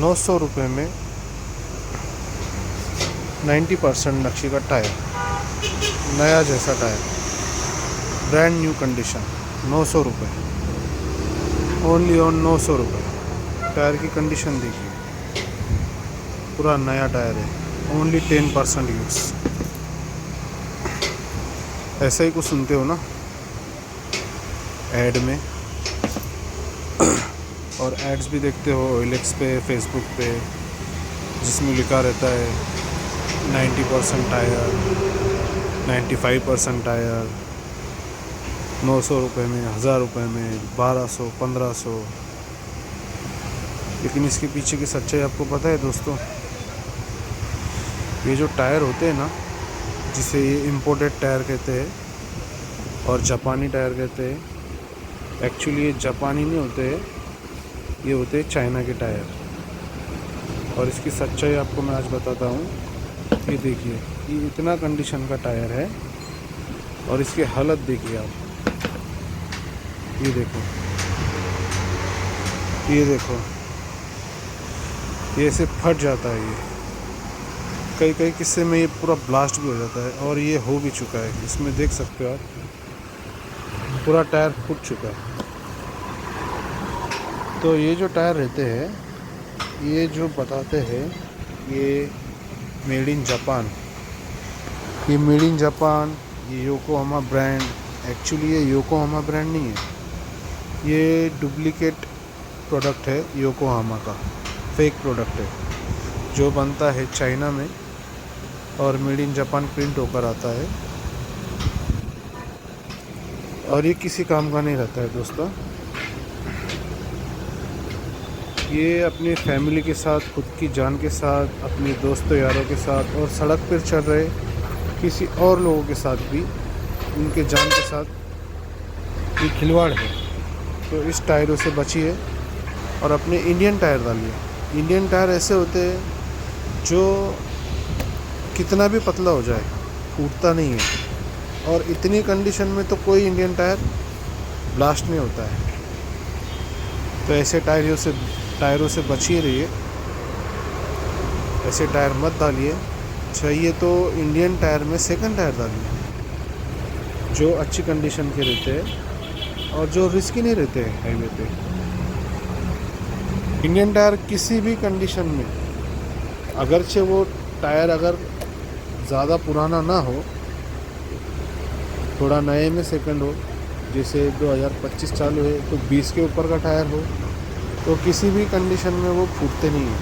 ₹900 में 90% नक्शे का टायर, नया जैसा tyre, brand new condition, ₹900, only on ₹900। Tyre की कंडीशन देखिए, पूरा नया टायर है, ओनली 10% यूज़। ऐसा ही कुछ सुनते हो ना ऐड में, और एड्स भी देखते हो OLX पे, फेसबुक पे, जिसमें लिखा रहता है 90% टायर, 95% टायर, ₹900 में, ₹1000 में, 1200, 1500। लेकिन इसके पीछे की सच्चाई आपको पता है दोस्तों? ये जो टायर होते हैं ना, जिसे ये इम्पोर्टेड टायर कहते हैं और जापानी टायर कहते हैं, एक्चुअली ये जापानी नहीं होते हैं, ये होते हैं चाइना के टायर। और इसकी सच्चाई आपको मैं आज बताता हूँ। ये देखिए, ये इतना कंडीशन का टायर है और इसकी हालत देखिए आप। ये देखो, ये देखो, ये ऐसे फट जाता है। ये कई कई किस्से में ये पूरा ब्लास्ट भी हो जाता है, और ये हो भी चुका है। इसमें देख सकते हो आप, पूरा टायर फूट चुका है। तो ये जो टायर रहते हैं, ये जो बताते हैं, ये मेड इन जापान, ये मेड इन जापान, ये योकोहामा ब्रांड। एक्चुअली ये योकोहामा ब्रांड नहीं है, ये डुप्लीकेट प्रोडक्ट है योकोहामा का, फेक प्रोडक्ट है जो बनता है चाइना में और मेड इन जापान प्रिंट होकर आता है, और ये किसी काम का नहीं रहता है दोस्तों। ये अपनी फैमिली के साथ, खुद की जान के साथ, अपने दोस्तों यारों के साथ और सड़क पर चल रहे किसी और लोगों के साथ भी, उनके जान के साथ ये खिलवाड़ है। तो इस टायरों से बचिए और अपने इंडियन टायर डालिए। इंडियन टायर ऐसे होते हैं जो कितना भी पतला हो जाए फूटता नहीं है, और इतनी कंडीशन में तो कोई इंडियन टायर ब्लास्ट नहीं होता है। तो ऐसे टायरों से बचिए रहिए, ऐसे टायर मत डालिए। चाहिए तो इंडियन टायर में सेकंड टायर डालिए, जो अच्छी कंडीशन के रहते हैं और जो रिस्की नहीं रहते हैं हाईवे पे। इंडियन टायर किसी भी कंडीशन में, अगरचे वो टायर अगर ज़्यादा पुराना ना हो, थोड़ा नए में सेकंड हो, जैसे 2025 चालू है तो 20 के ऊपर का टायर हो, तो किसी भी कंडीशन में वो फूटते नहीं हैं।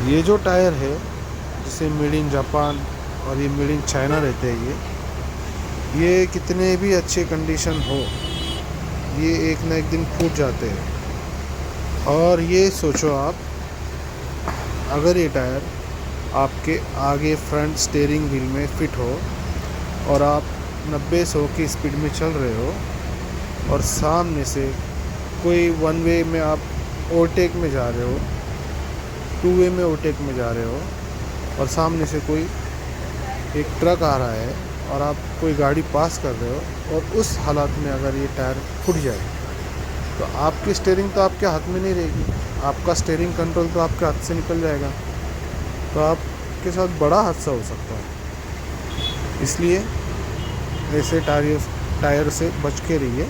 ये जो टायर है, जिसे मेड इन जापान और ये मेड इन चाइना रहते हैं, ये कितने भी अच्छे कंडीशन हो, ये एक ना एक दिन फूट जाते हैं। और ये सोचो आप, अगर ये टायर आपके आगे फ्रंट स्टीयरिंग व्हील में फिट हो और आप 90-100 की स्पीड में चल रहे हो, और सामने से कोई वन वे में आप ओवरटेक में जा रहे हो, टू वे में ओवरटेक में जा रहे हो, और सामने से कोई एक ट्रक आ रहा है और आप कोई गाड़ी पास कर रहे हो, और उस हालात में अगर ये टायर फूट जाए, तो आपकी स्टीयरिंग तो आपके हाथ में नहीं रहेगी, आपका स्टीयरिंग कंट्रोल तो आपके हाथ से निकल जाएगा, तो आपके साथ बड़ा हादसा हो सकता है। इसलिए ऐसे टायर से बच के रहिए,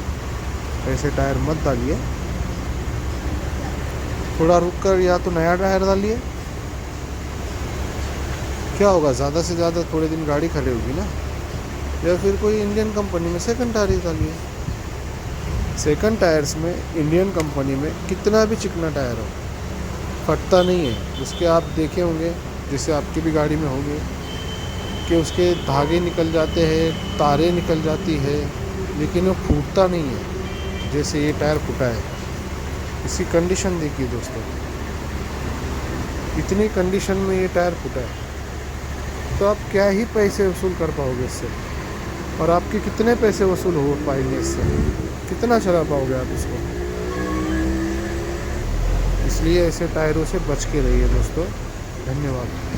ऐसे टायर मत डालिए। थोड़ा रुक कर या तो नया टायर डालिए, क्या होगा, ज़्यादा से ज़्यादा थोड़े दिन गाड़ी खड़ी होगी ना, या फिर कोई इंडियन कंपनी में सेकंड टायर डालिए। सेकंड टायर्स में इंडियन कंपनी में कितना भी चिकना टायर हो, फटता नहीं है। उसके आप देखे होंगे, जैसे आपकी भी गाड़ी में होंगे, कि उसके धागे निकल जाते हैं, तारें निकल जाती है, लेकिन वो फूटता नहीं है जैसे ये टायर फूटा है। इसकी कंडीशन देखिए दोस्तों, इतनी कंडीशन में ये टायर फूटा है, तो आप क्या ही पैसे वसूल कर पाओगे इससे, और आपके कितने पैसे वसूल हो पाएंगे इससे, कितना चला पाओगे आप इसको। इसलिए ऐसे टायरों से बच के रहिए दोस्तों। धन्यवाद।